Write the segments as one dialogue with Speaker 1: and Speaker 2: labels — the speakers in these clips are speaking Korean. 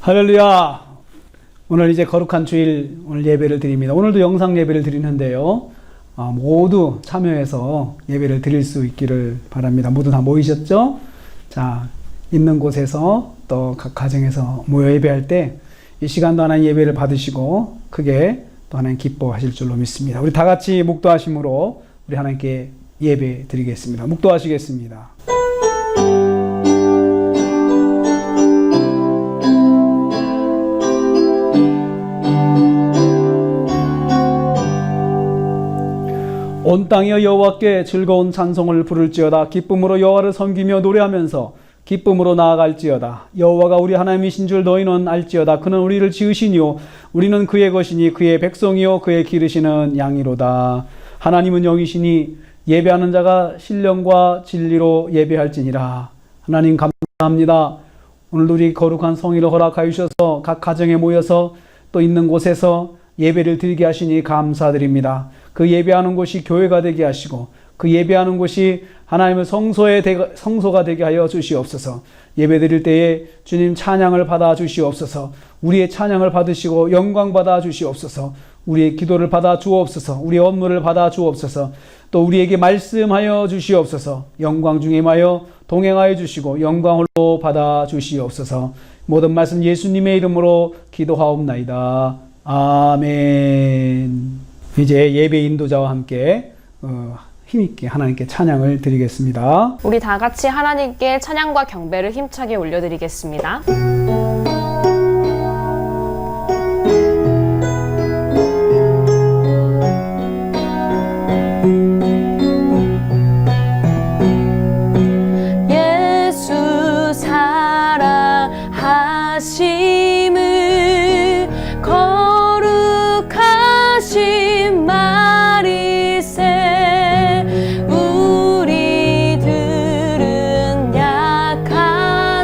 Speaker 1: 할렐루야! 오늘 이제 거룩한 주일 오늘 예배를 드립니다. 오늘도 영상 예배를 드리는데요. 모두 참여해서 예배를 드릴 수 있기를 바랍니다. 모두 다 모이셨죠? 자, 있는 곳에서 또 각 가정에서 모여 예배할 때 이 시간도 하나님 예배를 받으시고 크게 또 하나님 기뻐하실 줄로 믿습니다. 우리 다 같이 묵도하심으로 우리 하나님께 예배 드리겠습니다. 묵도하시겠습니다. 온 땅이여 여호와께 즐거운 찬송을 부를지어다. 기쁨으로 여호와를 섬기며 노래하면서 기쁨으로 나아갈지어다. 여호와가 우리 하나님이신 줄 너희는 알지어다. 그는 우리를 지으시니요 우리는 그의 것이니 그의 백성이요 그의 기르시는 양이로다. 하나님은 영이시니 예배하는 자가 신령과 진리로 예배할지니라. 하나님 감사합니다. 오늘도 우리 거룩한 성일을 허락하여 주셔서 각 가정에 모여서 또 있는 곳에서 예배를 드리게 하시니 감사드립니다. 그 예배하는 곳이 교회가 되게 하시고 그 예배하는 곳이 하나님의 성소가 되게 하여 주시옵소서. 예배 드릴 때에 주님 찬양을 받아 주시옵소서. 우리의 찬양을 받으시고 영광 받아 주시옵소서. 우리의 기도를 받아 주옵소서. 우리의 업무를 받아 주옵소서. 또 우리에게 말씀하여 주시옵소서. 영광 중에 임하여 동행하여 주시고 영광을 받아 주시옵소서. 모든 말씀 예수님의 이름으로 기도하옵나이다. 아멘. 이제 예배 인도자와 함께 힘있게 하나님께 찬양을 드리겠습니다.
Speaker 2: 우리 다 같이 하나님께 찬양과 경배를 힘차게 올려드리겠습니다. 예수 사랑하심을 거룩하신 마리세 우리들은 약하나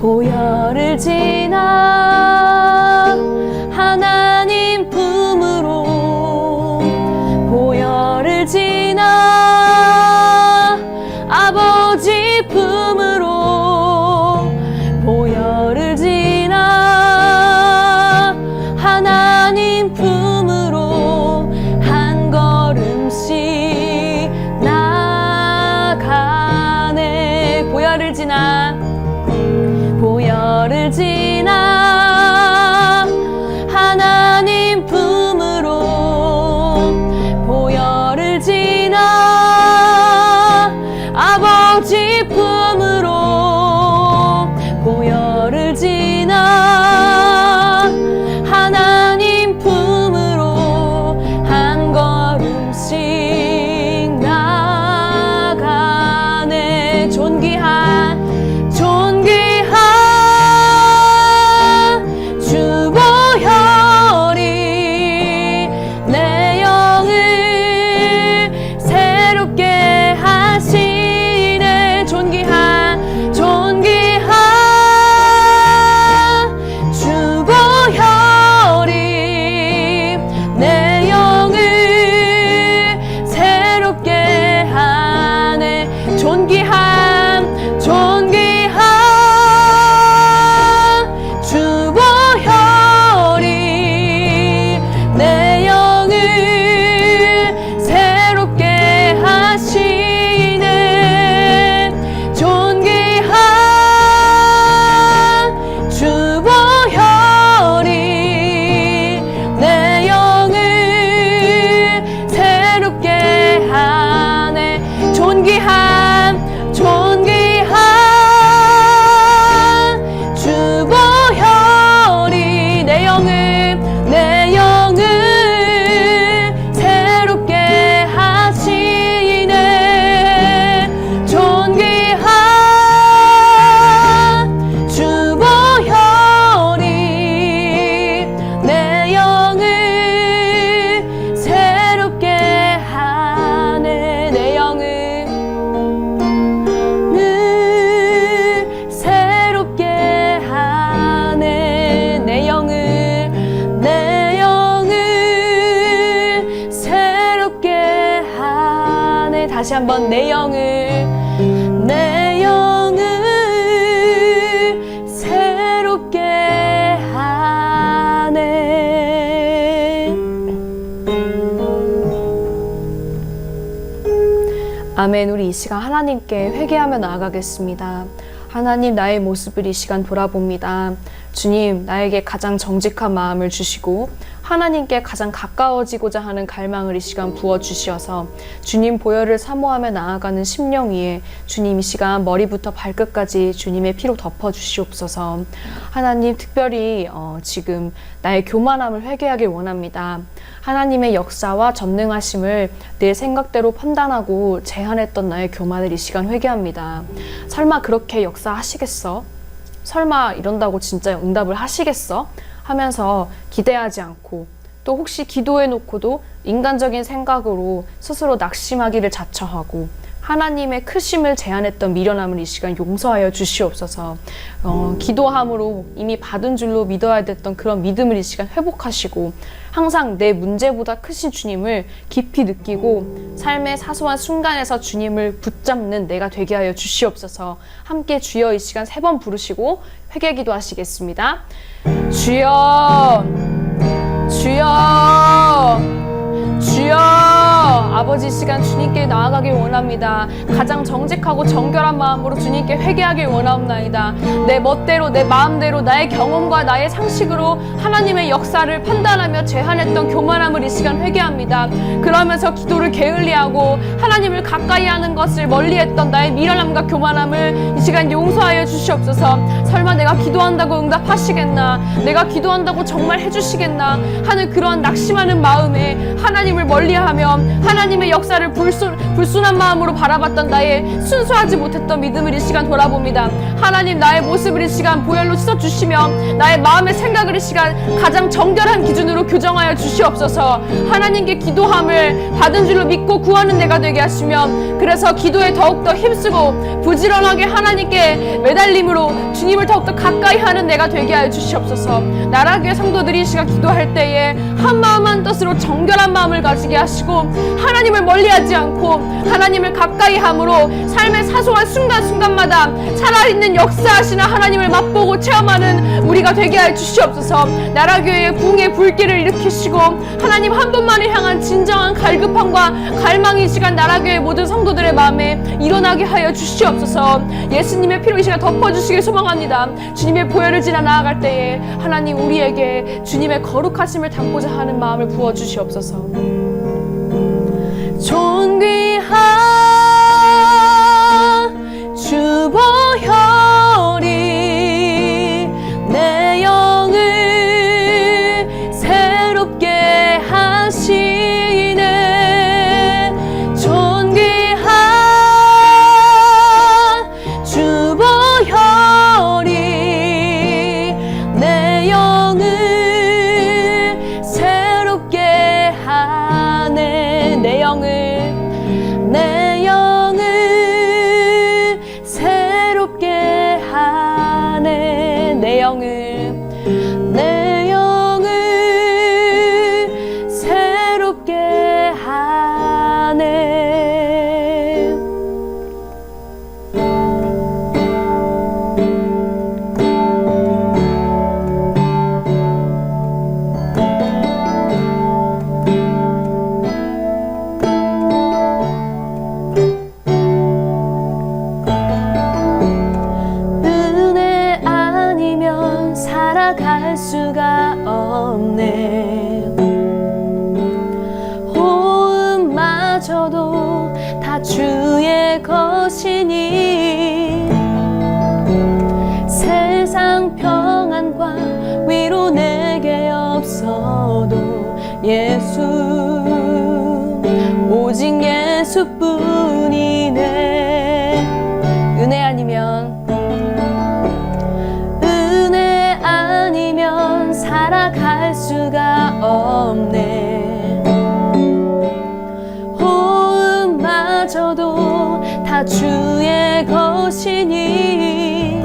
Speaker 2: 보혈을 지나 하나님 품으로 보혈을 지나 아버지 품으로 보혈을 지나 하나님 품으로 한 걸음씩 나가네. 보혈을 지나 보혈을 지나 하나님 품으로 보혈을 지나 아버지 품으로 보혈을 지나 하나님 품으로 한 걸음씩 나가네. 존귀한 주 보혈이 내 영을 새롭게 하시네. 존귀한 주 보혈이 내 영을 새롭게 하네. 존귀한 주 보혈이 내 영을 새롭게 하시네. 존귀한 주 보혈이 내 영을 새롭게 하네. 존귀한 주 보혈이 내 영을 새롭게 하시네. 존귀한 주 보혈이 내 영을 새롭게 하네. 내 영을 새롭게 하네. 내 영을 새롭게 하네. 다시 한번 내 영을 새롭게 하네. 아멘. 우리 이 시간 하나님께 회개하며 나아가겠습니다. 하나님, 나의 모습을 이 시간 돌아봅니다. 주님, 나에게 가장 정직한 마음을 주시고 하나님께 가장 가까워지고자 하는 갈망을 이 시간 부어주시어서 주님 보혈을 사모하며 나아가는 심령 위에 주님 이 시간 머리부터 발끝까지 주님의 피로 덮어주시옵소서. 하나님, 특별히 지금 나의 교만함을 회개하길 원합니다. 하나님의 역사와 전능하심을 내 생각대로 판단하고 제한했던 나의 교만을 이 시간 회개합니다. 설마 그렇게 역사하시겠어? 설마 이런다고 진짜 응답을 하시겠어? 하면서 기대하지 않고, 또 혹시 기도해놓고도 인간적인 생각으로 스스로 낙심하기를 자처하고 하나님의 크심을 제한했던 미련함을 이 시간 용서하여 주시옵소서. 기도함으로 이미 받은 줄로 믿어야 됐던 그런 믿음을 이 시간 회복하시고 항상 내 문제보다 크신 주님을 깊이 느끼고 삶의 사소한 순간에서 주님을 붙잡는 내가 되게 하여 주시옵소서. 함께 주여 이 시간 3번 부르시고 회개 기도하시겠습니다. 주여, 주여, 주여. 아버지, 이 시간 주님께 나아가길 원합니다. 가장 정직하고 정결한 마음으로 주님께 회개하길 원하옵나이다. 내 멋대로, 내 마음대로, 나의 경험과 나의 상식으로 하나님의 역사를 판단하며 제한했던 교만함을 이 시간 회개합니다. 그러면서 기도를 게을리하고 하나님을 가까이 하는 것을 멀리했던 나의 미련함과 교만함을 이 시간 용서하여 주시옵소서. 설마 내가 기도한다고 응답하시겠나, 내가 기도한다고 정말 해주시겠나 하는 그런 낙심하는 마음에 하나님을 멀리하며 하나님의 역사를 불순한 마음으로 바라봤던 나의 순수하지 못했던 믿음을 이 시간 돌아봅니다. 하나님, 나의 모습을 이 시간 보혈로 씻어주시며 나의 마음의 생각을 이 시간 가장 정결한 기준으로 교정하여 주시옵소서. 하나님께 기도함을 받은 줄로 믿고 구하는 내가 되게 하시며, 그래서 기도에 더욱더 힘쓰고 부지런하게 하나님께 매달림으로 주님을 더욱더 가까이 하는 내가 되게 하여 주시옵소서. 나라교회 성도들이 이 시간 기도할 때에 한 마음 한 뜻으로 정결한 마음을 가지게 하시고, 하나님을 멀리하지 않고 하나님을 가까이 함으로 삶의 사소한 순간순간마다 살아있는 역사하시는 하나님을 맛보고 체험하는 우리가 되게 하여 주시옵소서. 나라교회의 부흥의 불길을 일으키시고 하나님 한 분만을 향한 진정한 갈급함과 갈망이 이 시간 나라교회 모든 성도들의 마음에 일어나게 하여 주시옵소서. 예수님의 피로 이 시간 덮어주시길 소망합니다. 주님의 보혈을 지나 나아갈 때에 하나님 우리에게 주님의 거룩하심을 담고자 하는 마음을 부어주시옵소서. 존귀한 주 보혈이 내 영을 새롭게 하시네. 존귀한 주 보혈이 내 영을 새롭게 하네. 내 영을 새롭게 하네. 내 영을 새롭게 하네. 은혜 아니면 살아갈 수가 없네. 호흡마저도 다 주의 것이니 세상 평안과 위로 내게 없어도 예수, 오직 예수뿐이네. 은혜 아니면 살아갈 수가 없네. 호흡마저도 다 주의 것이니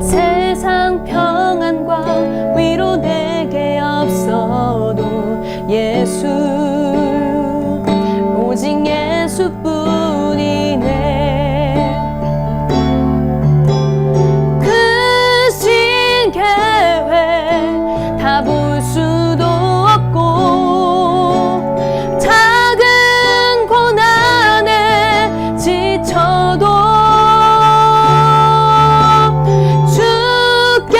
Speaker 2: 세상 평안과 위로 내게 없어도 예수, 오직 예수뿐이네. 다 볼 수도 없고 작은 고난에 지쳐도 주께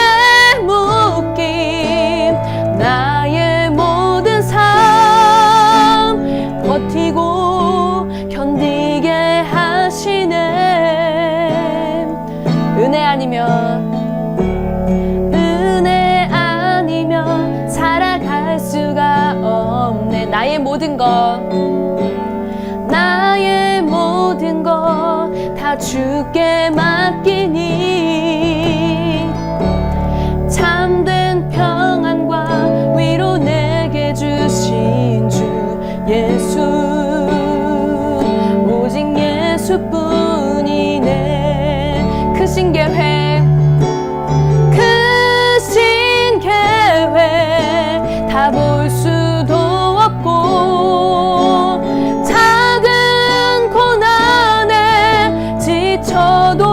Speaker 2: 묶인 나의 모든 삶 버티고 견디게 하시네. 은혜 아니면 살아갈 수가 없네. 나의 모든 것 다 주께 맡기니 참된 평안과 위로 내게 주신 주 예수, 오직 예수뿐이네. 크신 계획 다 볼 수도 없고 작은 고난에 지쳐도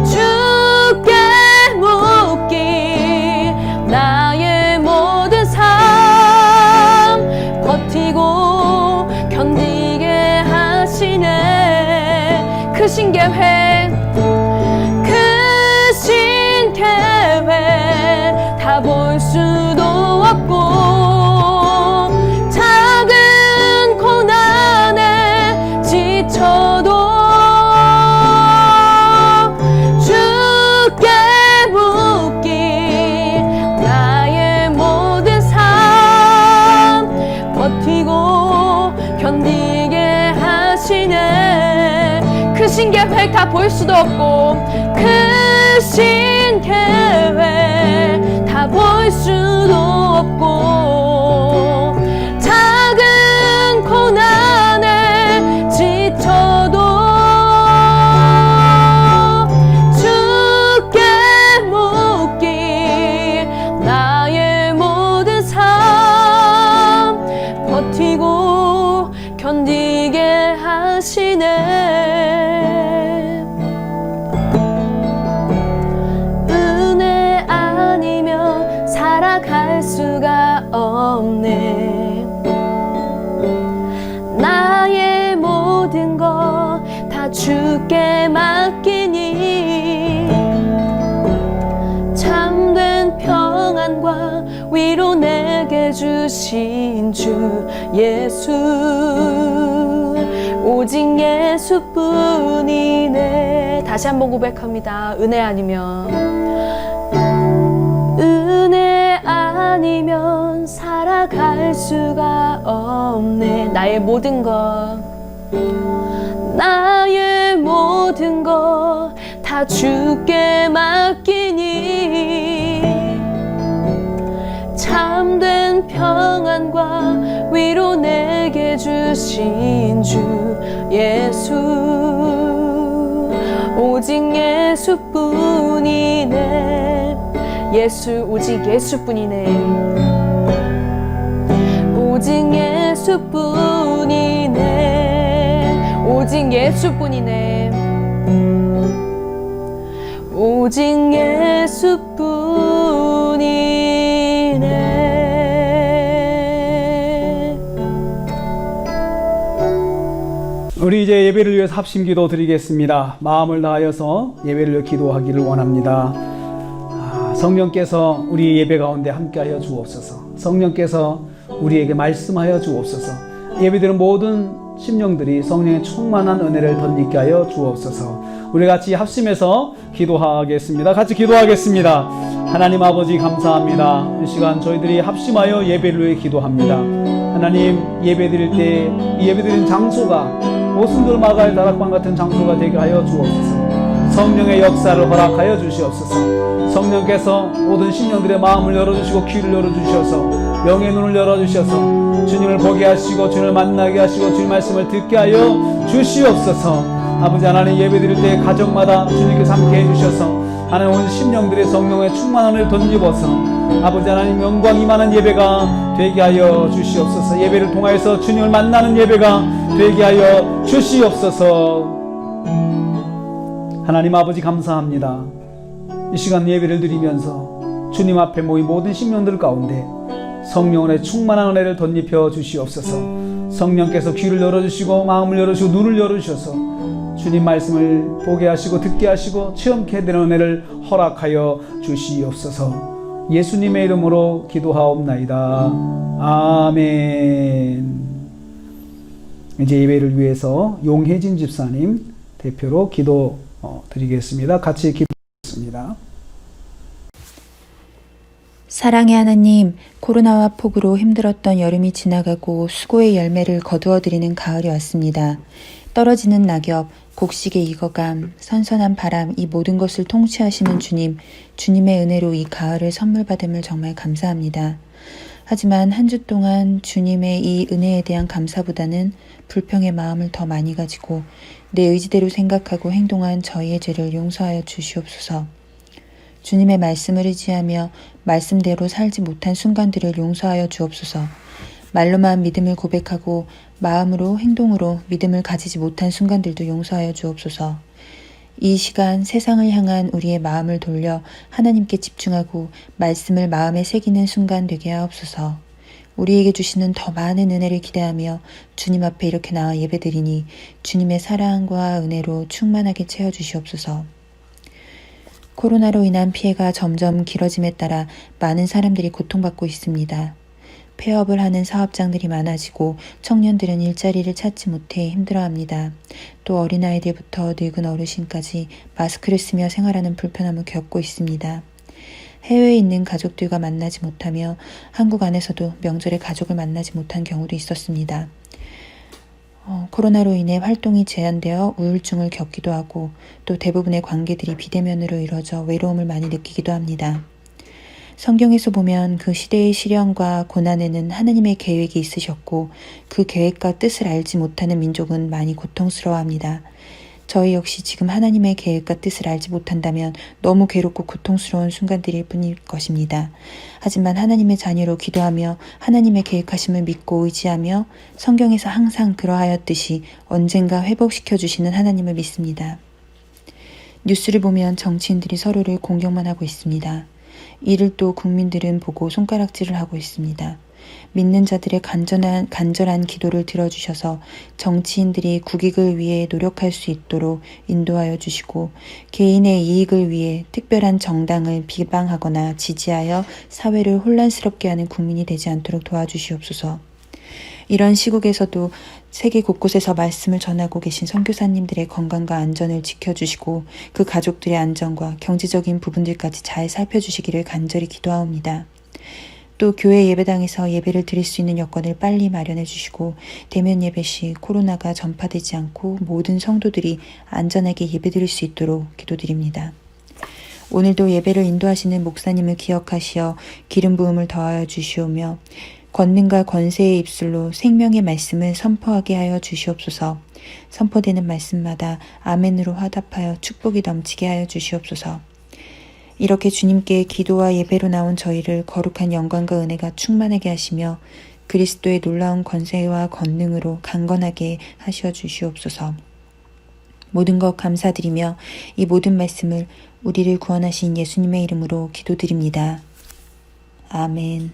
Speaker 2: 주께 묶인 나의 모든 삶 버티고 견디게 하시네. 크신 계획 다 볼 수도 없고 작은 고난에 지쳐도 주께 묶인 나의 모든 삶 하시네. 크신 계획 다 볼 수도 없고 크신 계획 다 볼 수도 없고 작은 고난에 지쳐도 주께 묻기 나의 모든 삶 버티고 견디게 하시네. 은혜 아니면 살아갈 수가 없네. 나의 모든 것 다 주께 맡기니 참된 평안과 위로 내게 주신 주 예수 오직 예수뿐이네. 다시 한번 고백합니다. 은혜 아니면 살아갈 수가 없네. 나의 모든 것 다 주께 맡기니 참된 평안과 위로 내게 주신 주 예수 오직 예수뿐이네. 예수 오직 예수뿐이네. 오직 예수뿐이네. 오직 예수뿐이네. 오직 예수뿐이네.
Speaker 1: 우리 이제 예배를 위해서 합심기도 드리겠습니다. 마음을 다하여서 예배를 위해 기도하기를 원합니다. 성령께서 우리 예배 가운데 함께하여 주옵소서. 성령께서 우리에게 말씀하여 주옵소서. 예배드리는 모든 심령들이 성령의 충만한 은혜를 덧입게 하여 주옵소서. 우리 같이 합심해서 기도하겠습니다. 같이 기도하겠습니다. 하나님 아버지 감사합니다. 이 시간 저희들이 합심하여 예배를 위해 기도합니다. 하나님 예배드릴 때 이 예배드리는 장소가 오순절 마가의 다락방 같은 장소가 되게 하여 주옵소서. 성령의 역사를 허락하여 주시옵소서. 성령께서 모든 신령들의 마음을 열어주시고 귀를 열어주셔서 영의 눈을 열어주셔서 주님을 보게 하시고 주님을 만나게 하시고 주님 말씀을 듣게 하여 주시옵소서. 아버지 하나님 예배드릴 때 가정마다 주님께서 함께 해주셔서 하나님 온 심령들의 성령의 충만한 은혜를 덧입어서 아버지 하나님 영광 임하는 예배가 되게 하여 주시옵소서. 예배를 통하여서 주님을 만나는 예배가 되게 하여 주시옵소서. 하나님 아버지 감사합니다. 이 시간 예배를 드리면서 주님 앞에 모인 모든 심령들 가운데 성령의 충만한 은혜를 덧입혀 주시옵소서. 성령께서 귀를 열어주시고 마음을 열어주시고 눈을 열어주셔서 주님 말씀을 보게 하시고 듣게 하시고 체험케 되는 은혜를 허락하여 주시옵소서. 예수님의 이름으로 기도하옵나이다. 아멘. 이제 예배를 위해서 용혜진 집사님 대표로 기도 드리겠습니다. 같이 기도하겠습니다.
Speaker 3: 사랑의 하나님, 코로나와 폭우로 힘들었던 여름이 지나가고 수고의 열매를 거두어드리는 가을이 왔습니다. 떨어지는 낙엽, 곡식의 익어감, 선선한 바람, 이 모든 것을 통치하시는 주님, 주님의 은혜로 이 가을을 선물 받음을 정말 감사합니다. 하지만 한 주 동안 주님의 이 은혜에 대한 감사보다는 불평의 마음을 더 많이 가지고 내 의지대로 생각하고 행동한 저희의 죄를 용서하여 주시옵소서. 주님의 말씀을 의지하며 말씀대로 살지 못한 순간들을 용서하여 주옵소서. 말로만 믿음을 고백하고 마음으로 행동으로 믿음을 가지지 못한 순간들도 용서하여 주옵소서. 이 시간 세상을 향한 우리의 마음을 돌려 하나님께 집중하고 말씀을 마음에 새기는 순간 되게 하옵소서. 우리에게 주시는 더 많은 은혜를 기대하며 주님 앞에 이렇게 나와 예배드리니 주님의 사랑과 은혜로 충만하게 채워주시옵소서. 코로나로 인한 피해가 점점 길어짐에 따라 많은 사람들이 고통받고 있습니다. 폐업을 하는 사업장들이 많아지고 청년들은 일자리를 찾지 못해 힘들어합니다. 또 어린아이들부터 늙은 어르신까지 마스크를 쓰며 생활하는 불편함을 겪고 있습니다. 해외에 있는 가족들과 만나지 못하며 한국 안에서도 명절에 가족을 만나지 못한 경우도 있었습니다. 코로나로 인해 활동이 제한되어 우울증을 겪기도 하고 또 대부분의 관계들이 비대면으로 이루어져 외로움을 많이 느끼기도 합니다. 성경에서 보면 그 시대의 시련과 고난에는 하나님의 계획이 있으셨고 그 계획과 뜻을 알지 못하는 민족은 많이 고통스러워합니다. 저희 역시 지금 하나님의 계획과 뜻을 알지 못한다면 너무 괴롭고 고통스러운 순간들일 뿐일 것입니다. 하지만 하나님의 자녀로 기도하며 하나님의 계획하심을 믿고 의지하며 성경에서 항상 그러하였듯이 언젠가 회복시켜 주시는 하나님을 믿습니다. 뉴스를 보면 정치인들이 서로를 공격만 하고 있습니다. 이를 또 국민들은 보고 손가락질을 하고 있습니다. 믿는 자들의 간절한 기도를 들어주셔서 정치인들이 국익을 위해 노력할 수 있도록 인도하여 주시고 개인의 이익을 위해 특별한 정당을 비방하거나 지지하여 사회를 혼란스럽게 하는 국민이 되지 않도록 도와주시옵소서. 이런 시국에서도 세계 곳곳에서 말씀을 전하고 계신 선교사님들의 건강과 안전을 지켜주시고 그 가족들의 안전과 경제적인 부분들까지 잘 살펴주시기를 간절히 기도하옵니다. 또 교회 예배당에서 예배를 드릴 수 있는 여건을 빨리 마련해 주시고 대면 예배 시 코로나가 전파되지 않고 모든 성도들이 안전하게 예배 드릴 수 있도록 기도드립니다. 오늘도 예배를 인도하시는 목사님을 기억하시어 기름 부음을 더하여 주시오며 권능과 권세의 입술로 생명의 말씀을 선포하게 하여 주시옵소서. 선포되는 말씀마다 아멘으로 화답하여 축복이 넘치게 하여 주시옵소서. 이렇게 주님께 기도와 예배로 나온 저희를 거룩한 영광과 은혜가 충만하게 하시며 그리스도의 놀라운 권세와 권능으로 강건하게 하셔 주시옵소서. 모든 것 감사드리며 이 모든 말씀을 우리를 구원하신 예수님의 이름으로 기도드립니다. 아멘.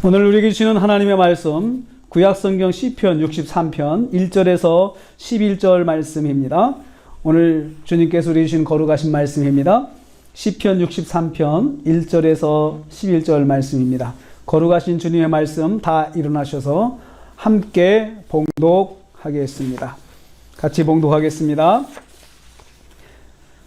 Speaker 1: 오늘 우리에게 주시는 하나님의 말씀 구약성경 시편 63편 1절에서 11절 말씀입니다. 오늘 주님께서 우리 주신 거룩하신 말씀입니다. 시편 63편 1절에서 11절 말씀입니다. 거룩하신 주님의 말씀 다 일어나셔서 함께 봉독하겠습니다. 같이 봉독하겠습니다.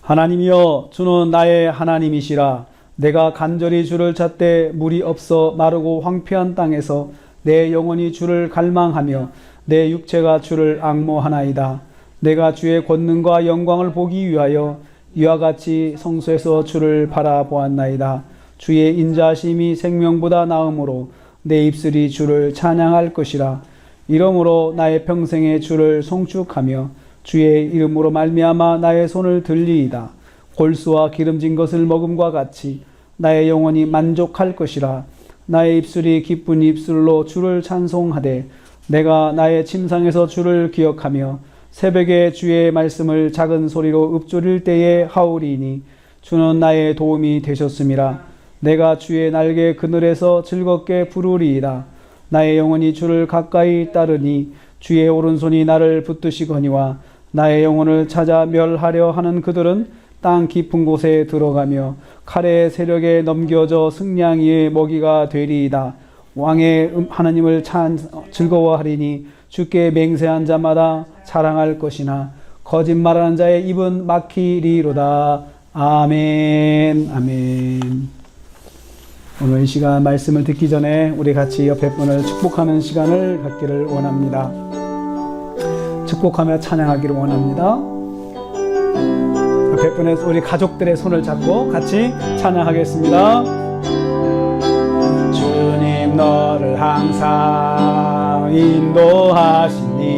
Speaker 1: 하나님이여 주는 나의 하나님이시라. 내가 간절히 주를 찾되 물이 없어 마르고 황폐한 땅에서 내 영혼이 주를 갈망하며 내 육체가 주를 앙모하나이다. 내가 주의 권능과 영광을 보기 위하여 이와 같이 성소에서 주를 바라보았나이다. 주의 인자하심이 생명보다 나음으로 내 입술이 주를 찬양할 것이라. 이러므로 나의 평생에 주를 송축하며 주의 이름으로 말미암아 나의 손을 들리이다. 골수와 기름진 것을 먹음과 같이 나의 영혼이 만족할 것이라. 나의 입술이 기쁜 입술로 주를 찬송하되 내가 나의 침상에서 주를 기억하며 새벽에 주의 말씀을 작은 소리로 읊조릴 때에 하오리니 주는 나의 도움이 되셨음이라. 내가 주의 날개 그늘에서 즐겁게 부르리이다. 나의 영혼이 주를 가까이 따르니 주의 오른손이 나를 붙드시거니와 나의 영혼을 찾아 멸하려 하는 그들은 땅 깊은 곳에 들어가며 칼의 세력에 넘겨져 승냥이의 먹이가 되리이다. 왕의 하나님을 즐거워하리니 주께 맹세한 자마다 자랑할 것이나 거짓말하는 자의 입은 막히리로다. 아멘. 아멘. 오늘 이 시간 말씀을 듣기 전에 우리 같이 옆에 분을 축복하는 시간을 갖기를 원합니다. 축복하며 찬양하기를 원합니다. 옆에 분의 우리 가족들의 손을 잡고 같이 찬양하겠습니다. 주님 너를 항상 인도하시니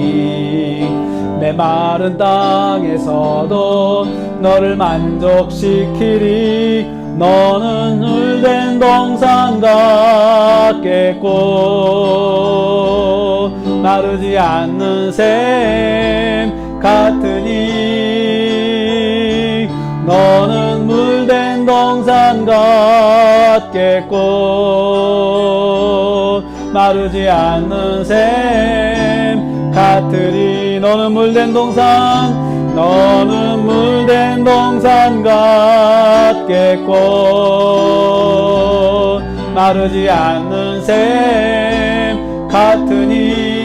Speaker 1: 메마른 땅에서도 너를 만족시키리. 너는 물된 동산 같겠고 마르지 않는 샘 같으니. 너는 물된 동산 같겠고 마르지 않는 샘 같으리. 너는 물된 동산 같겠고 마르지 않는 샘 같으니.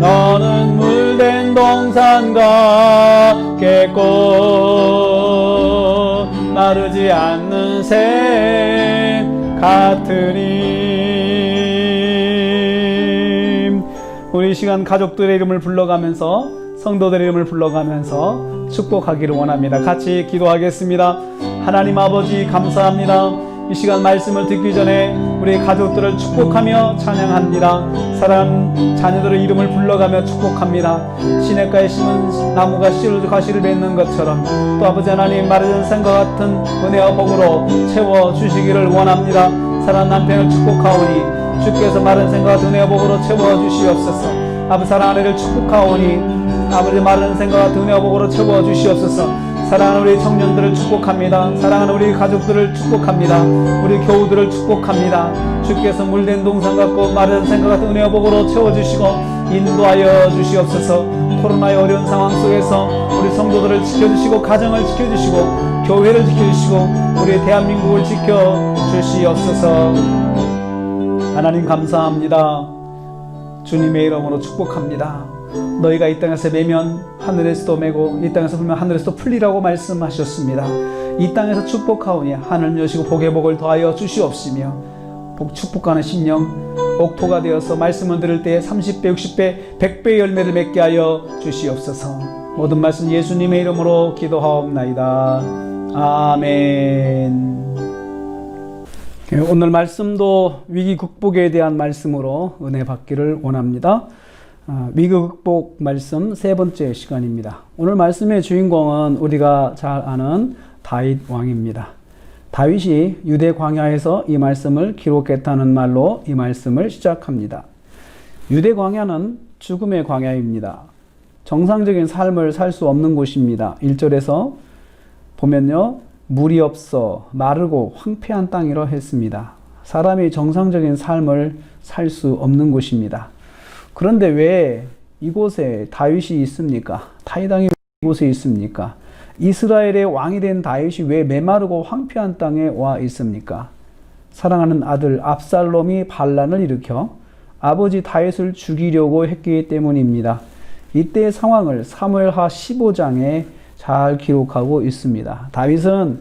Speaker 1: 너는 물된 동산 시간 같겠고 마르지 않는 샘 같으니 우리 이 시간 가족들의 이름을 불러가면서 성도들의 이름을 불러가면서 축복하기를 원합니다. 같이 기도하겠습니다. 하나님 아버지 감사합니다. 이 시간 말씀을 듣기 전에 우리 가족들을 축복하며 찬양합니다. 사랑하는 자녀들의 이름을 불러가며 축복합니다. 시냇가에 심은 나무가 가시를 맺는 것처럼 또 아버지 하나님 마르는 생과 같은 은혜와 복으로 채워주시기를 원합니다. 사랑하는 남편을 축복하오니 주께서 마른 생과 같은 은혜와 복으로 채워주시옵소서. 아버지 사랑하는 애를 축복하오니 아버지 마른 생과 같은 은혜와 복으로 채워주시옵소서. 사랑하는 우리 청년들을 축복합니다. 사랑하는 우리 가족들을 축복합니다. 우리 교우들을 축복합니다. 주께서 물된 동산 같고 마른 생과 같은 은혜와 복으로 채워주시고 인도하여 주시옵소서. 코로나의 어려운 상황 속에서 우리 성도들을 지켜주시고 가정을 지켜주시고 교회를 지켜주시고 우리 대한민국을 지켜주시옵소서. 하나님 감사합니다. 주님의 이름으로 축복합니다. 너희가 이 땅에서 매면 하늘에서도 매고 이 땅에서 풀면 하늘에서도 풀리라고 말씀하셨습니다. 이 땅에서 축복하오니 하늘 여시고 복의 복을 더하여 주시옵시며 축복하는 심령 옥토가 되어서 말씀을 들을 때 30배, 60배, 100배 열매를 맺게 하여 주시옵소서. 모든 말씀 예수님의 이름으로 기도하옵나이다. 아멘. 오늘 말씀도 위기 극복에 대한 말씀으로 은혜 받기를 원합니다. 위기 극복 말씀 세 번째 시간입니다. 오늘 말씀의 주인공은 우리가 잘 아는 다윗 왕입니다. 다윗이 유대 광야에서 이 말씀을 기록했다는 말로 이 말씀을 시작합니다. 유대 광야는 죽음의 광야입니다. 정상적인 삶을 살 수 없는 곳입니다. 1절에서 보면요, 물이 없어 마르고 황폐한 땅이라 했습니다. 사람이 정상적인 삶을 살 수 없는 곳입니다. 그런데 왜 이곳에 다윗이 있습니까? 다윗 왕이 왜 이곳에 있습니까? 이스라엘의 왕이 된 다윗이 왜 메마르고 황폐한 땅에 와 있습니까? 사랑하는 아들 압살롬이 반란을 일으켜 아버지 다윗을 죽이려고 했기 때문입니다. 이때의 상황을 사무엘하 15장에 잘 기록하고 있습니다. 다윗은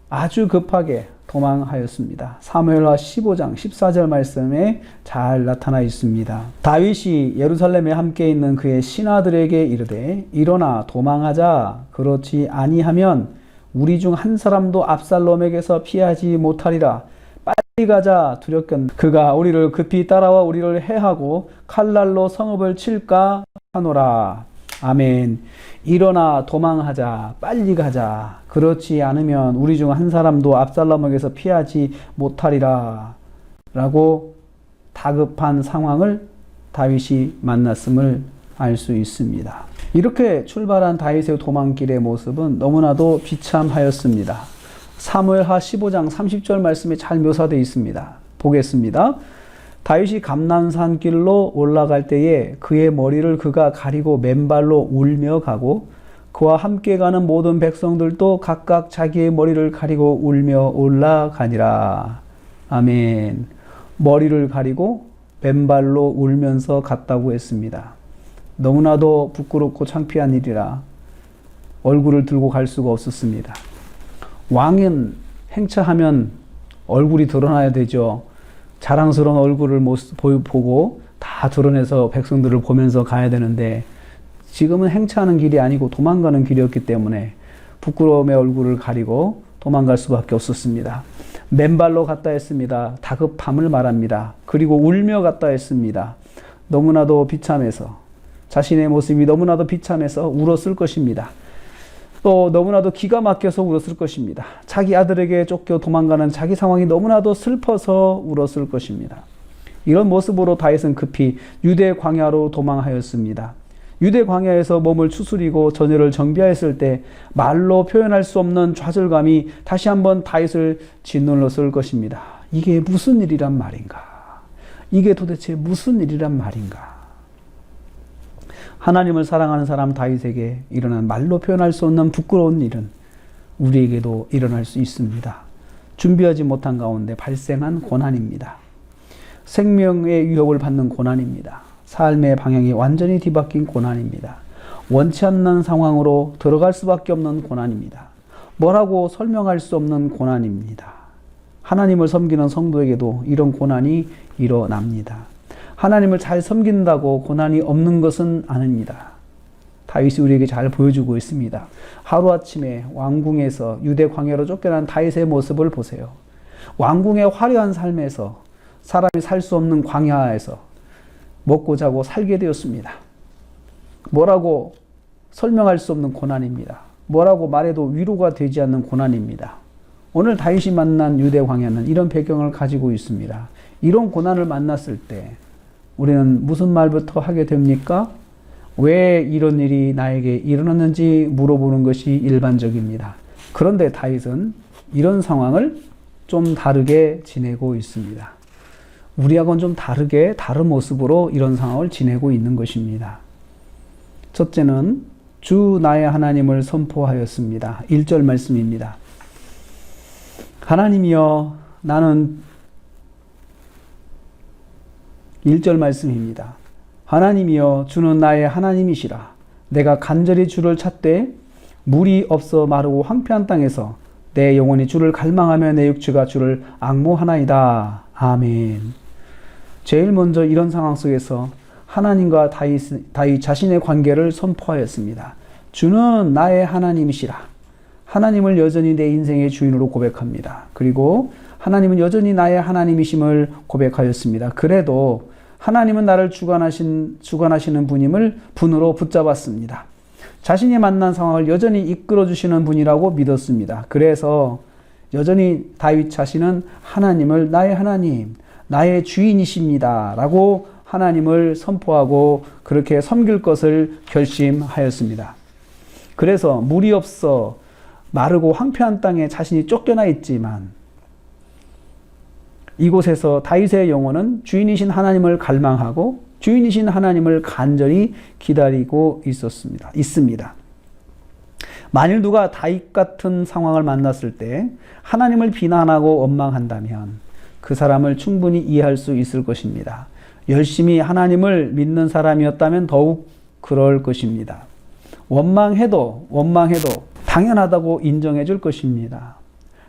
Speaker 1: 아주 급하게 도망하였습니다. 사무엘하 15장 14절 말씀에 잘 나타나 있습니다. 다윗이 예루살렘에 함께 있는 그의 신하들에게 이르되 일어나 도망하자. 그렇지 아니하면 우리 중 한 사람도 압살롬에게서 피하지 못하리라. 빨리 가자 두렵건 그가 우리를 급히 따라와 우리를 해하고 칼날로 성읍을 칠까 하노라. 아멘. 일어나 도망하자. 빨리 가자. 그렇지 않으면 우리 중 한 사람도 압살롬에게서 피하지 못하리라. 라고 다급한 상황을 다윗이 만났음을 알 수 있습니다. 이렇게 출발한 다윗의 도망길의 모습은 너무나도 비참하였습니다. 사무엘하 15장 30절 말씀에 잘 묘사되어 있습니다. 보겠습니다. 다윗이 감난산 길로 올라갈 때에 그의 머리를 그가 가리고 맨발로 울며 가고 그와 함께 가는 모든 백성들도 각각 자기의 머리를 가리고 울며 올라가니라. 아멘. 머리를 가리고 맨발로 울면서 갔다고 했습니다. 너무나도 부끄럽고 창피한 일이라 얼굴을 들고 갈 수가 없었습니다. 왕은 행차하면 얼굴이 드러나야 되죠. 자랑스러운 얼굴을 보고 다 드러내서 백성들을 보면서 가야 되는데 지금은 행차하는 길이 아니고 도망가는 길이었기 때문에 부끄러움의 얼굴을 가리고 도망갈 수밖에 없었습니다. 맨발로 갔다 했습니다. 다급함을 말합니다. 그리고 울며 갔다 했습니다. 너무나도 비참해서 자신의 모습이 너무나도 비참해서 울었을 것입니다. 또 너무나도 기가 막혀서 울었을 것입니다. 자기 아들에게 쫓겨 도망가는 자기 상황이 너무나도 슬퍼서 울었을 것입니다. 이런 모습으로 다윗은 급히 유대 광야로 도망하였습니다. 유대 광야에서 몸을 추스리고 전열을 정비하였을 때 말로 표현할 수 없는 좌절감이 다시 한번 다윗을 짓눌렀을 것입니다. 이게 무슨 일이란 말인가? 이게 도대체 무슨 일이란 말인가? 하나님을 사랑하는 사람 다윗에게 일어난 말로 표현할 수 없는 부끄러운 일은 우리에게도 일어날 수 있습니다. 준비하지 못한 가운데 발생한 고난입니다. 생명의 위협을 받는 고난입니다. 삶의 방향이 완전히 뒤바뀐 고난입니다. 원치 않는 상황으로 들어갈 수밖에 없는 고난입니다. 뭐라고 설명할 수 없는 고난입니다. 하나님을 섬기는 성도에게도 이런 고난이 일어납니다. 하나님을 잘 섬긴다고 고난이 없는 것은 아닙니다. 다윗이 우리에게 잘 보여주고 있습니다. 하루아침에 왕궁에서 유대 광야로 쫓겨난 다윗의 모습을 보세요. 왕궁의 화려한 삶에서 사람이 살 수 없는 광야에서 먹고 자고 살게 되었습니다. 뭐라고 설명할 수 없는 고난입니다. 뭐라고 말해도 위로가 되지 않는 고난입니다. 오늘 다윗이 만난 유대 광야는 이런 배경을 가지고 있습니다. 이런 고난을 만났을 때 우리는 무슨 말부터 하게 됩니까? 왜 이런 일이 나에게 일어났는지 물어보는 것이 일반적입니다. 그런데 다윗은 이런 상황을 좀 다르게 지내고 있습니다. 우리하고는 좀 다르게 다른 모습으로 이런 상황을 지내고 있는 것입니다. 첫째는 주 나의 하나님을 선포하였습니다. 1절 말씀입니다. 하나님이여 나는 1절 말씀입니다. 하나님이여 주는 나의 하나님이시라. 내가 간절히 주를 찾되 물이 없어 마르고 황폐한 땅에서 내 영혼이 주를 갈망하며 내 육체가 주를 앙모하나이다. 아멘. 제일 먼저 이런 상황 속에서 하나님과 다윗 자신의 관계를 선포하였습니다. 주는 나의 하나님이시라. 하나님을 여전히 내 인생의 주인으로 고백합니다. 그리고 하나님은 여전히 나의 하나님이심을 고백하였습니다. 그래도 하나님은 나를 주관하시는 분으로 붙잡았습니다. 자신이 만난 상황을 여전히 이끌어주시는 분이라고 믿었습니다. 그래서 여전히 다윗 자신은 하나님을 나의 하나님, 나의 주인이십니다 라고 하나님을 선포하고 그렇게 섬길 것을 결심하였습니다. 그래서 물이 없어 마르고 황폐한 땅에 자신이 쫓겨나 있지만 이곳에서 다윗의 영혼은 주인이신 하나님을 갈망하고 주인이신 하나님을 간절히 기다리고 있습니다. 만일 누가 다윗 같은 상황을 만났을 때 하나님을 비난하고 원망한다면 그 사람을 충분히 이해할 수 있을 것입니다. 열심히 하나님을 믿는 사람이었다면 더욱 그럴 것입니다. 원망해도 당연하다고 인정해 줄 것입니다.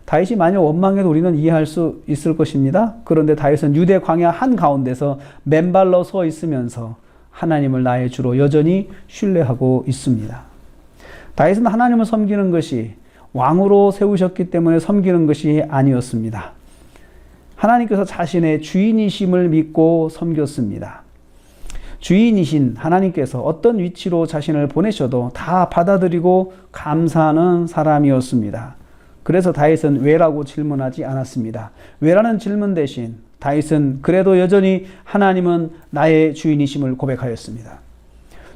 Speaker 1: 다윗이 만약 원망해도 우리는 이해할 수 있을 것입니다. 그런데 다윗은 유대 광야 한가운데서 맨발로 서 있으면서 하나님을 나의 주로 여전히 신뢰하고 있습니다. 다윗은 하나님을 섬기는 것이 왕으로 세우셨기 때문에 섬기는 것이 아니었습니다. 하나님께서 자신의 주인이심을 믿고 섬겼습니다. 주인이신 하나님께서 어떤 위치로 자신을 보내셔도 다 받아들이고 감사하는 사람이었습니다. 그래서 다윗은 왜라고 질문하지 않았습니다. 왜라는 질문 대신 다윗은 그래도 여전히 하나님은 나의 주인이심을 고백하였습니다.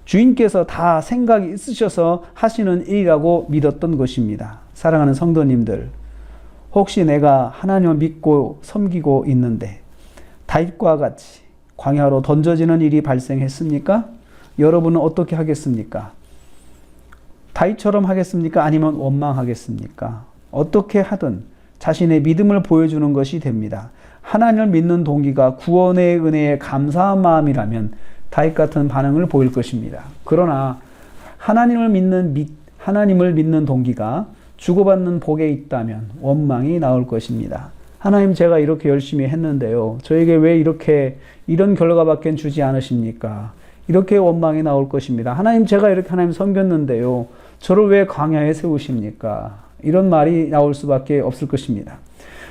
Speaker 1: 주인께서 다 생각이 있으셔서 하시는 일이라고 믿었던 것입니다. 사랑하는 성도님들, 혹시 내가 하나님을 믿고 섬기고 있는데 다윗과 같이 광야로 던져지는 일이 발생했습니까? 여러분은 어떻게 하겠습니까? 다윗처럼 하겠습니까? 아니면 원망하겠습니까? 어떻게 하든 자신의 믿음을 보여주는 것이 됩니다. 하나님을 믿는 동기가 구원의 은혜에 감사한 마음이라면 다윗 같은 반응을 보일 것입니다. 그러나 하나님을 믿는 동기가 주고받는 복에 있다면 원망이 나올 것입니다. 하나님, 제가 이렇게 열심히 했는데요, 저에게 왜 이런 결과밖에 주지 않으십니까? 이렇게 원망이 나올 것입니다. 하나님, 제가 이렇게 하나님 섬겼는데요, 저를 왜 광야에 세우십니까? 이런 말이 나올 수밖에 없을 것입니다.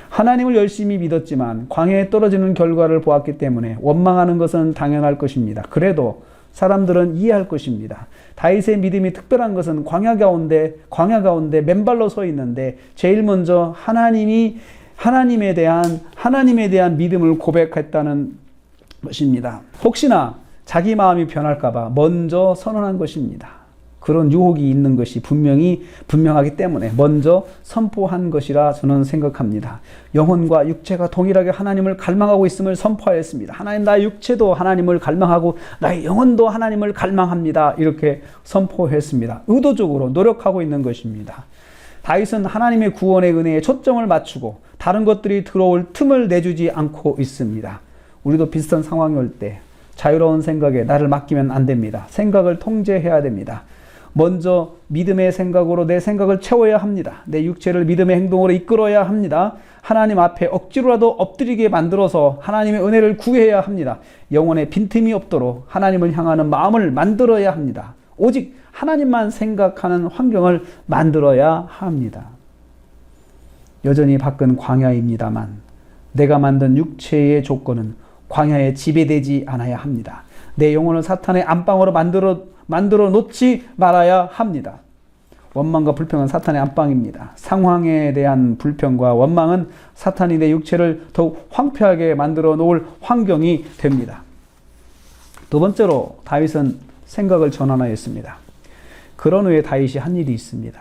Speaker 1: 하나님을 열심히 믿었지만 광야에 떨어지는 결과를 보았기 때문에 원망하는 것은 당연할 것입니다. 그래도 사람들은 이해할 것입니다. 다윗의 믿음이 특별한 것은 광야 가운데 맨발로 서 있는데 제일 먼저 하나님에 대한 믿음을 고백했다는 것입니다. 혹시나 자기 마음이 변할까 봐 먼저 선언한 것입니다. 그런 유혹이 있는 것이 분명하기 때문에 먼저 선포한 것이라 저는 생각합니다. 영혼과 육체가 동일하게 하나님을 갈망하고 있음을 선포하였습니다. 하나님, 나의 육체도 하나님을 갈망하고 나의 영혼도 하나님을 갈망합니다. 이렇게 선포했습니다. 의도적으로 노력하고 있는 것입니다. 다윗은 하나님의 구원의 은혜에 초점을 맞추고 다른 것들이 들어올 틈을 내주지 않고 있습니다. 우리도 비슷한 상황이 올 때 자유로운 생각에 나를 맡기면 안 됩니다. 생각을 통제해야 됩니다. 먼저 믿음의 생각으로 내 생각을 채워야 합니다. 내 육체를 믿음의 행동으로 이끌어야 합니다. 하나님 앞에 억지로라도 엎드리게 만들어서 하나님의 은혜를 구해야 합니다. 영혼에 빈틈이 없도록 하나님을 향하는 마음을 만들어야 합니다. 오직 하나님만 생각하는 환경을 만들어야 합니다. 여전히 밖은 광야입니다만 내가 만든 육체의 조건은 광야에 지배되지 않아야 합니다. 내 영혼을 사탄의 안방으로 만들어 놓지 말아야 합니다. 원망과 불평은 사탄의 안방입니다. 상황에 대한 불평과 원망은 사탄이 내 육체를 더욱 황폐하게 만들어 놓을 환경이 됩니다. 두 번째로 다윗은 생각을 전환하였습니다. 그런 후에 다윗이 한 일이 있습니다.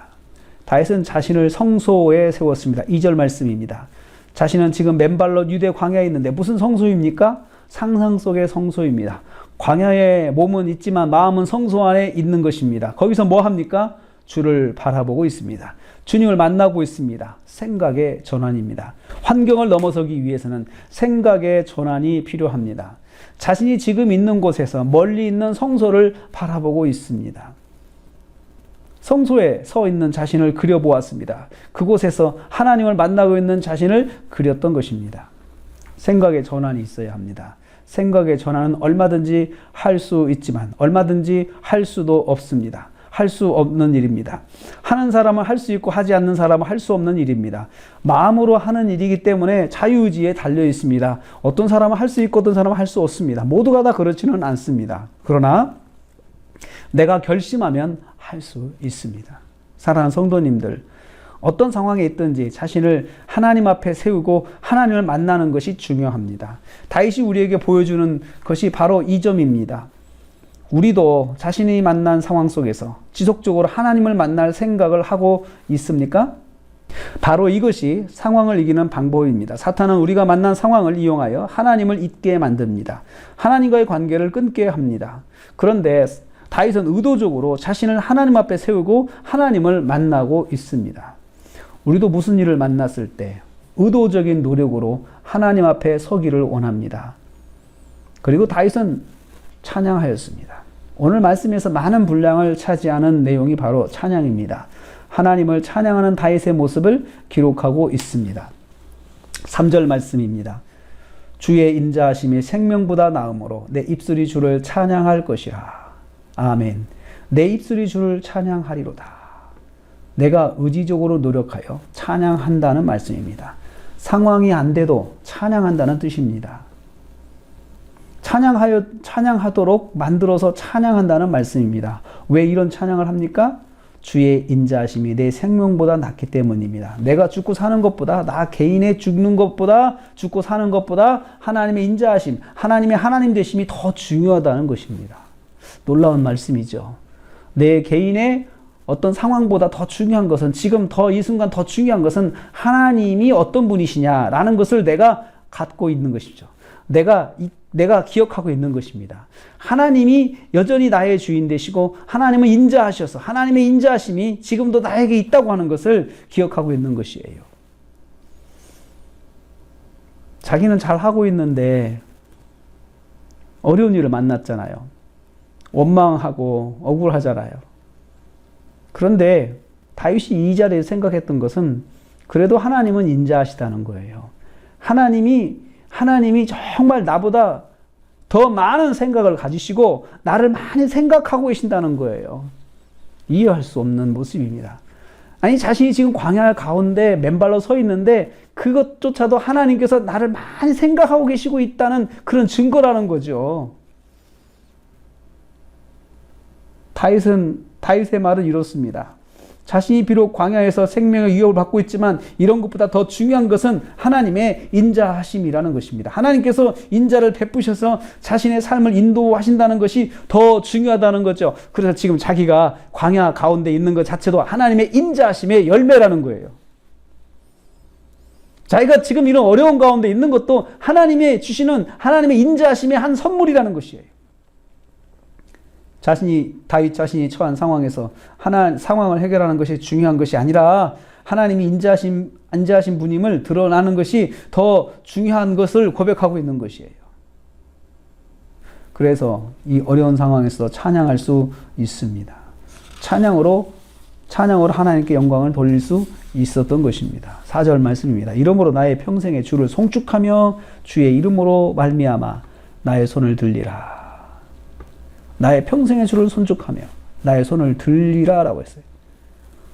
Speaker 1: 다윗은 자신을 성소에 세웠습니다. 2절 말씀입니다. 자신은 지금 맨발로 유대 광야에 있는데 무슨 성소입니까? 상상 속의 성소입니다. 광야에 몸은 있지만 마음은 성소 안에 있는 것입니다. 거기서 뭐 합니까? 주를 바라보고 있습니다. 주님을 만나고 있습니다. 생각의 전환입니다. 환경을 넘어서기 위해서는 생각의 전환이 필요합니다. 자신이 지금 있는 곳에서 멀리 있는 성소를 바라보고 있습니다. 성소에 서 있는 자신을 그려보았습니다. 그곳에서 하나님을 만나고 있는 자신을 그렸던 것입니다. 생각의 전환이 있어야 합니다. 생각의 전환은 얼마든지 할 수 있지만 얼마든지 할 수도 없습니다. 할 수 없는 일입니다. 하는 사람은 할 수 있고 하지 않는 사람은 할 수 없는 일입니다. 마음으로 하는 일이기 때문에 자유의지에 달려 있습니다. 어떤 사람은 할 수 있고 어떤 사람은 할 수 없습니다. 모두가 다 그렇지는 않습니다. 그러나 내가 결심하면 할 수 있습니다. 사랑하는 성도님들, 어떤 상황에 있든지 자신을 하나님 앞에 세우고 하나님을 만나는 것이 중요합니다. 다윗이 우리에게 보여주는 것이 바로 이 점입니다. 우리도 자신이 만난 상황 속에서 지속적으로 하나님을 만날 생각을 하고 있습니까? 바로 이것이 상황을 이기는 방법입니다. 사탄은 우리가 만난 상황을 이용하여 하나님을 잊게 만듭니다. 하나님과의 관계를 끊게 합니다. 그런데 다윗은 의도적으로 자신을 하나님 앞에 세우고 하나님을 만나고 있습니다. 우리도 무슨 일을 만났을 때 의도적인 노력으로 하나님 앞에 서기를 원합니다. 그리고 다윗은 찬양하였습니다. 오늘 말씀에서 많은 분량을 차지하는 내용이 바로 찬양입니다. 하나님을 찬양하는 다윗의 모습을 기록하고 있습니다. 3절 말씀입니다. 주의 인자하심이 생명보다 나음으로 내 입술이 주를 찬양할 것이라. 아멘. 내 입술이 주를 찬양하리로다. 내가 의지적으로 노력하여 찬양한다는 말씀입니다. 상황이 안 돼도 찬양한다는 뜻입니다. 찬양하도록 만들어서 찬양한다는 말씀입니다. 왜 이런 찬양을 합니까? 주의 인자하심이 내 생명보다 낫기 때문입니다. 내가 죽고 사는 것보다, 나 개인의 죽는 것보다, 죽고 사는 것보다 하나님의 인자하심, 하나님의 하나님 되심이 더 중요하다는 것입니다. 놀라운 말씀이죠. 내 개인의 어떤 상황보다 더 중요한 것은, 지금 이 순간 더 중요한 것은 하나님이 어떤 분이시냐라는 것을 내가 갖고 있는 것이죠. 내가 기억하고 있는 것입니다. 하나님이 여전히 나의 주인 되시고 하나님은 인자하셔서 하나님의 인자하심이 지금도 나에게 있다고 하는 것을 기억하고 있는 것이에요. 자기는 잘하고 있는데 어려운 일을 만났잖아요. 원망하고 억울하잖아요. 그런데 다윗이 이 자리에 생각했던 것은 그래도 하나님은 인자하시다는 거예요. 하나님이 정말 나보다 더 많은 생각을 가지시고 나를 많이 생각하고 계신다는 거예요. 이해할 수 없는 모습입니다. 아니, 자신이 지금 광야 가운데 맨발로 서 있는데 그것조차도 하나님께서 나를 많이 생각하고 계시고 있다는 그런 증거라는 거죠. 다윗의 말은 이렇습니다. 자신이 비록 광야에서 생명의 위협을 받고 있지만 이런 것보다 더 중요한 것은 하나님의 인자하심이라는 것입니다. 하나님께서 인자를 베푸셔서 자신의 삶을 인도하신다는 것이 더 중요하다는 거죠. 그래서 지금 자기가 광야 가운데 있는 것 자체도 하나님의 인자하심의 열매라는 거예요. 자기가 지금 이런 어려운 가운데 있는 것도 하나님의 주시는 하나님의 인자하심의 한 선물이라는 것이에요. 다윗 자신이 처한 상황에서 상황을 해결하는 것이 중요한 것이 아니라 하나님이 인자하신 분임을 드러나는 것이 더 중요한 것을 고백하고 있는 것이에요. 그래서 이 어려운 상황에서 찬양할 수 있습니다. 찬양으로 하나님께 영광을 돌릴 수 있었던 것입니다. 4절 말씀입니다. 이러므로 나의 평생에 주를 송축하며 주의 이름으로 말미암아 나의 손을 들리라. 나의 평생에 주를 송축하며 나의 손을 들리라 라고 했어요.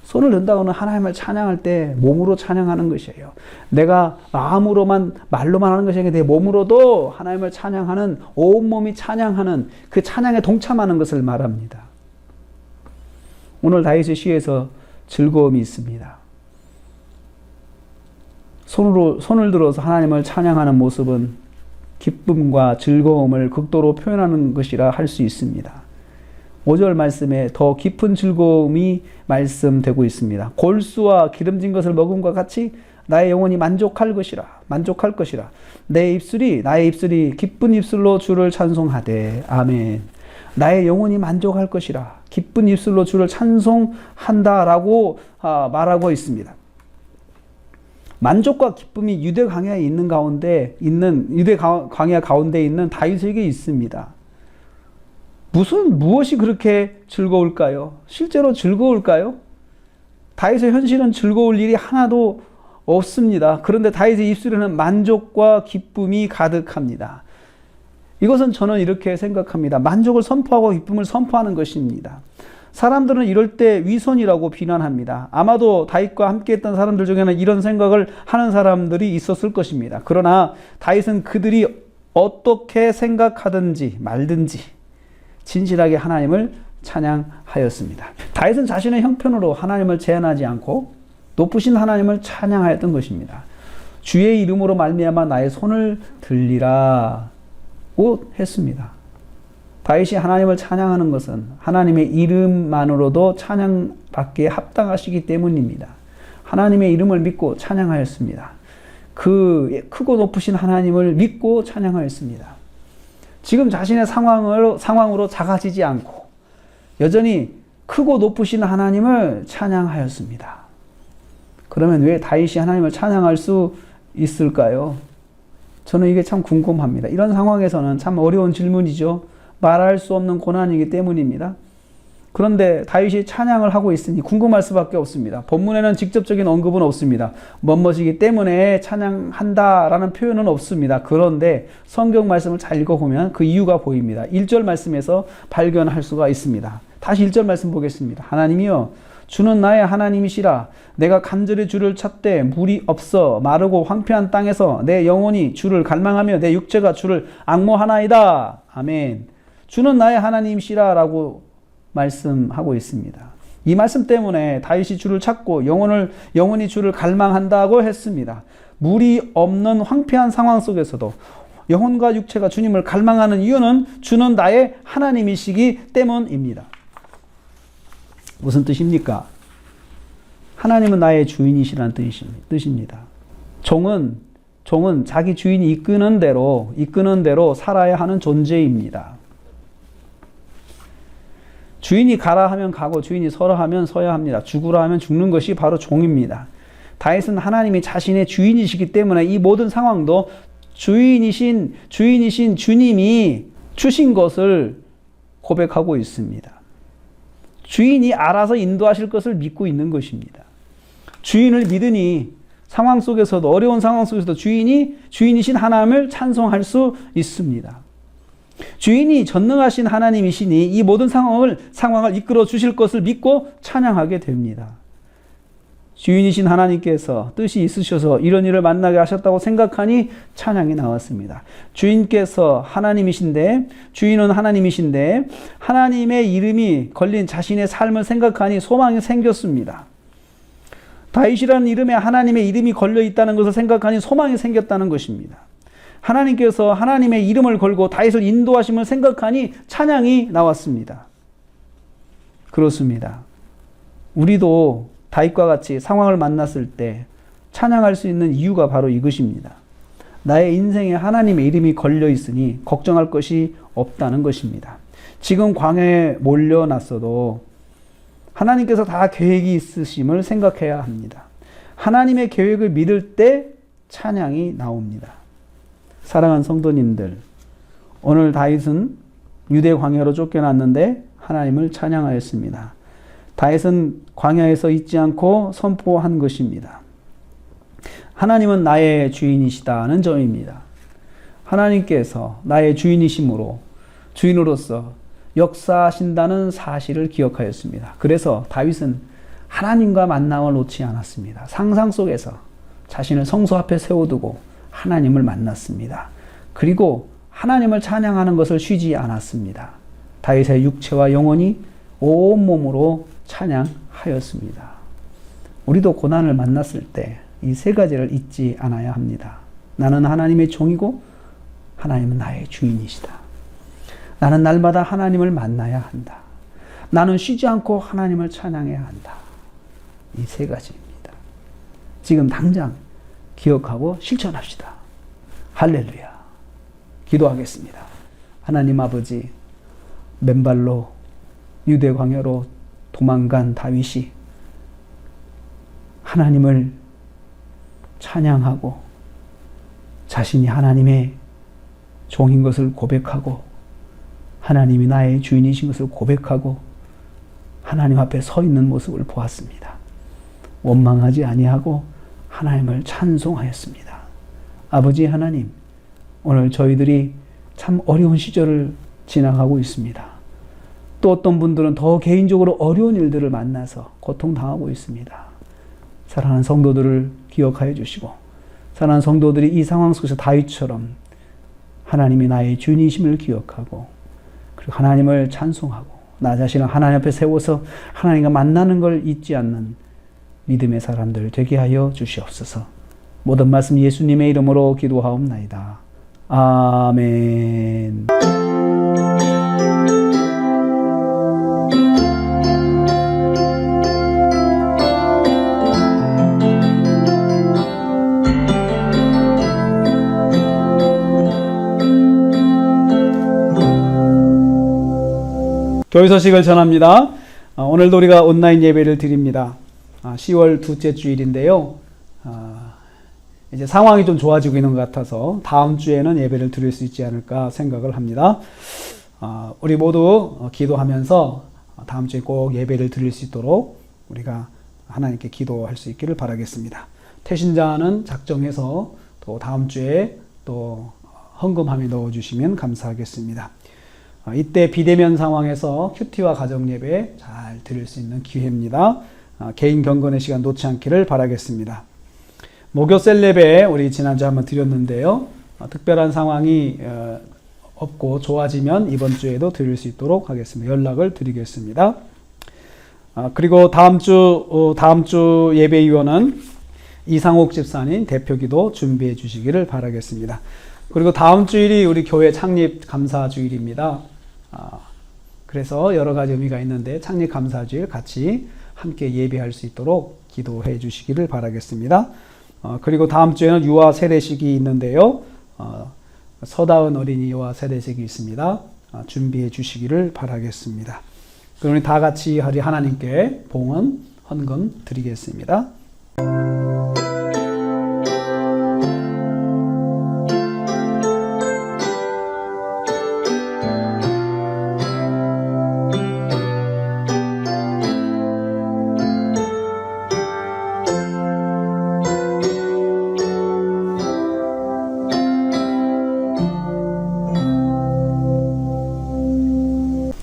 Speaker 1: 손을 든다고는 하나님을 찬양할 때 몸으로 찬양하는 것이에요. 내가 말로만 하는 것이 아니라 내 몸으로도 하나님을 찬양하는, 온몸이 찬양하는 그 찬양에 동참하는 것을 말합니다. 오늘 다윗의 시에서 즐거움이 있습니다. 손을 들어서 하나님을 찬양하는 모습은 기쁨과 즐거움을 극도로 표현하는 것이라 할 수 있습니다. 5절 말씀에 더 깊은 즐거움이 말씀되고 있습니다. 골수와 기름진 것을 먹음과 같이 나의 영혼이 만족할 것이라. 나의 입술이 기쁜 입술로 주를 찬송하되. 아멘. 나의 영혼이 만족할 것이라. 기쁜 입술로 주를 찬송한다라고 말하고 있습니다. 만족과 기쁨이 유대 광야에 있는 유대 광야 가운데 있는 다윗에게 있습니다. 무엇이 그렇게 즐거울까요? 실제로 즐거울까요? 다윗의 현실은 즐거울 일이 하나도 없습니다. 그런데 다윗의 입술에는 만족과 기쁨이 가득합니다. 이것은 저는 이렇게 생각합니다. 만족을 선포하고 기쁨을 선포하는 것입니다. 사람들은 이럴 때 위선이라고 비난합니다. 아마도 다윗과 함께했던 사람들 중에는 이런 생각을 하는 사람들이 있었을 것입니다. 그러나 다윗은 그들이 어떻게 생각하든지 말든지 진실하게 하나님을 찬양하였습니다. 다윗은 자신의 형편으로 하나님을 제한하지 않고 높으신 하나님을 찬양하였던 것입니다. 주의 이름으로 말미암아 나의 손을 들리라고 했습니다. 다윗이 하나님을 찬양하는 것은 하나님의 이름만으로도 찬양받기에 합당하시기 때문입니다. 하나님의 이름을 믿고 찬양하였습니다. 그 크고 높으신 하나님을 믿고 찬양하였습니다. 지금 자신의 상황으로 작아지지 않고 여전히 크고 높으신 하나님을 찬양하였습니다. 그러면 왜 다윗이 하나님을 찬양할 수 있을까요? 저는 이게 참 궁금합니다. 이런 상황에서는 참 어려운 질문이죠. 말할 수 없는 고난이기 때문입니다. 그런데 다윗이 찬양을 하고 있으니 궁금할 수밖에 없습니다. 본문에는 직접적인 언급은 없습니다. 뭐뭐이기 때문에 찬양한다라는 표현은 없습니다. 그런데 성경 말씀을 잘 읽어보면 그 이유가 보입니다. 1절 말씀에서 발견할 수가 있습니다. 다시 1절 말씀 보겠습니다. 하나님이여 주는 나의 하나님이시라. 내가 간절히 주를 찾되 물이 없어 마르고 황폐한 땅에서 내 영혼이 주를 갈망하며 내 육체가 주를 앙모하나이다. 아멘. 주는 나의 하나님이시라 라고 말씀하고 있습니다. 이 말씀 때문에 다윗이 주를 찾고 영혼이 주를 갈망한다고 했습니다. 물이 없는 황폐한 상황 속에서도 영혼과 육체가 주님을 갈망하는 이유는 주는 나의 하나님이시기 때문입니다. 무슨 뜻입니까? 하나님은 나의 주인이시라는 뜻입니다. 종은 자기 주인이 이끄는 대로 살아야 하는 존재입니다. 주인이 가라 하면 가고 주인이 서라 하면 서야 합니다. 죽으라 하면 죽는 것이 바로 종입니다. 다윗은 하나님이 자신의 주인이시기 때문에 이 모든 상황도 주인이신 주님이 주신 것을 고백하고 있습니다. 주인이 알아서 인도하실 것을 믿고 있는 것입니다. 주인을 믿으니 어려운 상황 속에서도 주인이신 하나님을 찬송할 수 있습니다. 주인이 전능하신 하나님이시니 이 모든 상황을 이끌어 주실 것을 믿고 찬양하게 됩니다. 주인이신 하나님께서 뜻이 있으셔서 이런 일을 만나게 하셨다고 생각하니 찬양이 나왔습니다. 주인은 하나님이신데 하나님의 이름이 걸린 자신의 삶을 생각하니 소망이 생겼습니다. 다윗이라는 이름에 하나님의 이름이 걸려 있다는 것을 생각하니 소망이 생겼다는 것입니다. 하나님께서 하나님의 이름을 걸고 다윗을 인도하심을 생각하니 찬양이 나왔습니다. 그렇습니다. 우리도 다윗과 같이 상황을 만났을 때 찬양할 수 있는 이유가 바로 이것입니다. 나의 인생에 하나님의 이름이 걸려 있으니 걱정할 것이 없다는 것입니다. 지금 광야에 몰려났어도 하나님께서 다 계획이 있으심을 생각해야 합니다. 하나님의 계획을 믿을 때 찬양이 나옵니다. 사랑하는 성도님들, 오늘 다윗은 유대 광야로 쫓겨났는데 하나님을 찬양하였습니다. 다윗은 광야에서 잊지 않고 선포한 것입니다. 하나님은 나의 주인이시다는 점입니다. 하나님께서 나의 주인으로서 역사하신다는 사실을 기억하였습니다. 그래서 다윗은 하나님과 만남을 놓지 않았습니다. 상상 속에서 자신을 성소 앞에 세워두고 하나님을 만났습니다. 그리고 하나님을 찬양하는 것을 쉬지 않았습니다. 다윗의 육체와 영혼이 온몸으로 찬양하였습니다. 우리도 고난을 만났을 때 이 세 가지를 잊지 않아야 합니다. 나는 하나님의 종이고 하나님은 나의 주인이시다. 나는 날마다 하나님을 만나야 한다. 나는 쉬지 않고 하나님을 찬양해야 한다. 이 세 가지입니다. 지금 당장 기억하고 실천합시다. 할렐루야. 기도하겠습니다. 하나님 아버지, 맨발로 유대 광야로 도망간 다윗이 하나님을 찬양하고 자신이 하나님의 종인 것을 고백하고 하나님이 나의 주인이신 것을 고백하고 하나님 앞에 서 있는 모습을 보았습니다. 원망하지 아니하고 하나님을 찬송하였습니다. 아버지 하나님, 오늘 저희들이 참 어려운 시절을 지나가고 있습니다. 또 어떤 분들은 더 개인적으로 어려운 일들을 만나서 고통당하고 있습니다. 사랑하는 성도들을 기억하여 주시고 사랑하는 성도들이 이 상황 속에서 다윗처럼 하나님이 나의 주인이심을 기억하고 그리고 하나님을 찬송하고 나 자신을 하나님 앞에 세워서 하나님과 만나는 걸 잊지 않는 믿음의 사람들 되게 하여 주시옵소서. 모든 말씀 예수님의 이름으로 기도하옵나이다. 아멘. 교회 소식을 전합니다. 오늘도 우리가 온라인 예배를 드립니다. 10월 둘째 주일인데요. 이제 상황이 좀 좋아지고 있는 것 같아서 다음 주에는 예배를 드릴 수 있지 않을까 생각을 합니다. 우리 모두 기도하면서 다음 주에 꼭 예배를 드릴 수 있도록 우리가 하나님께 기도할 수 있기를 바라겠습니다. 태신자는 작정해서 또 다음 주에 또 헌금함에 넣어주시면 감사하겠습니다. 이때 비대면 상황에서 큐티와 가정예배 잘 드릴 수 있는 기회입니다. 개인 경건의 시간 놓지 않기를 바라겠습니다. 목요 셀레베 우리 지난주에 한번 드렸는데요. 특별한 상황이 없고 좋아지면 이번 주에도 드릴 수 있도록 하겠습니다. 연락을 드리겠습니다. 그리고 다음 주 예배위원은 이상옥 집사님 대표기도 준비해 주시기를 바라겠습니다. 그리고 다음 주일이 우리 교회 창립 감사 주일입니다. 그래서 여러 가지 의미가 있는데 창립 감사 주일 같이 함께 예배할 수 있도록 기도해 주시기를 바라겠습니다. 그리고 다음 주에는 유아 세례식이 있는데요. 서다은 어린이 유아 세례식이 있습니다. 준비해 주시기를 바라겠습니다. 그럼 우리 다 같이 하나님께 봉헌, 헌금 드리겠습니다.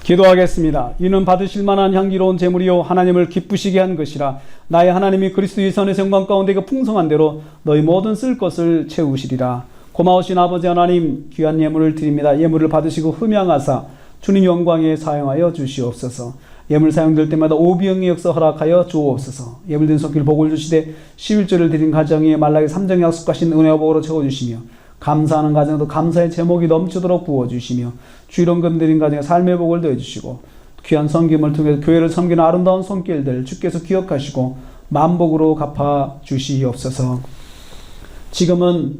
Speaker 1: 기도하겠습니다. 이는 받으실 만한 향기로운 제물이요 하나님을 기쁘시게 한 것이라. 나의 하나님이 그리스도의 선의 영광 가운데 그 풍성한 대로 너희 모든 쓸 것을 채우시리라. 고마우신 아버지 하나님, 귀한 예물을 드립니다. 예물을 받으시고 흠양하사 주님 영광에 사용하여 주시옵소서. 예물 사용될 때마다 오비영의 역사 허락하여 주옵소서. 예물된 손길 복을 주시되 11조를 드린 가정에 말라기 3정 약속하신 은혜와 복으로 채워주시며 감사하는 가정에도 감사의 제목이 넘치도록 부어주시며 주일원금 드린 가정에 삶의 복을 더해주시고 귀한 섬김을 통해 교회를 섬기는 아름다운 손길들 주께서 기억하시고 만복으로 갚아주시옵소서. 지금은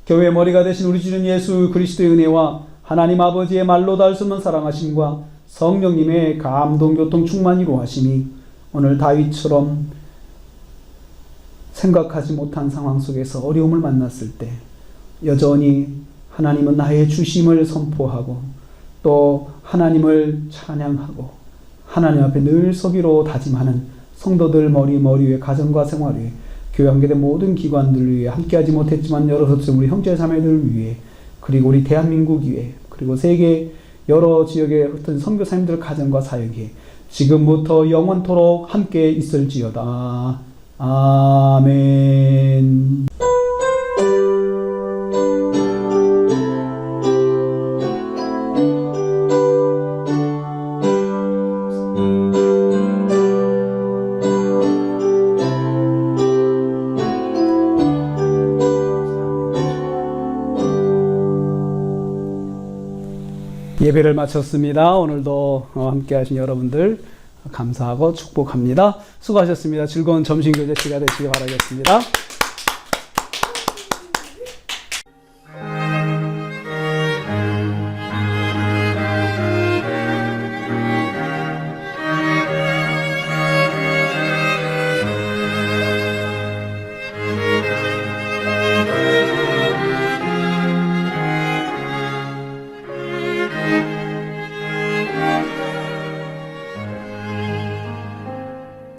Speaker 1: 교회의 머리가 되신 우리 주님 예수 그리스도의 은혜와 하나님 아버지의 말로 닿을 수 없는 사랑하심과 성령님의 감동 교통 충만히로 하심이 오늘 다윗처럼 생각하지 못한 상황 속에서 어려움을 만났을 때 여전히 하나님은 나의 주심을 선포하고 또 하나님을 찬양하고 하나님 앞에 늘 서기로 다짐하는 성도들 머리 위에 가정과 생활 위에 교회 관계된 모든 기관들 위해 함께하지 못했지만 여러 우리 형제 자매들 위해 그리고 우리 대한민국 위해 그리고 세계 여러 지역의 어떤 선교사님들 가정과 사역에 지금부터 영원토록 함께 있을지어다. 아멘. 예배를 마쳤습니다. 오늘도 함께 하신 여러분들 감사하고 축복합니다. 수고하셨습니다. 즐거운 점심교제 시간 되시기 바라겠습니다.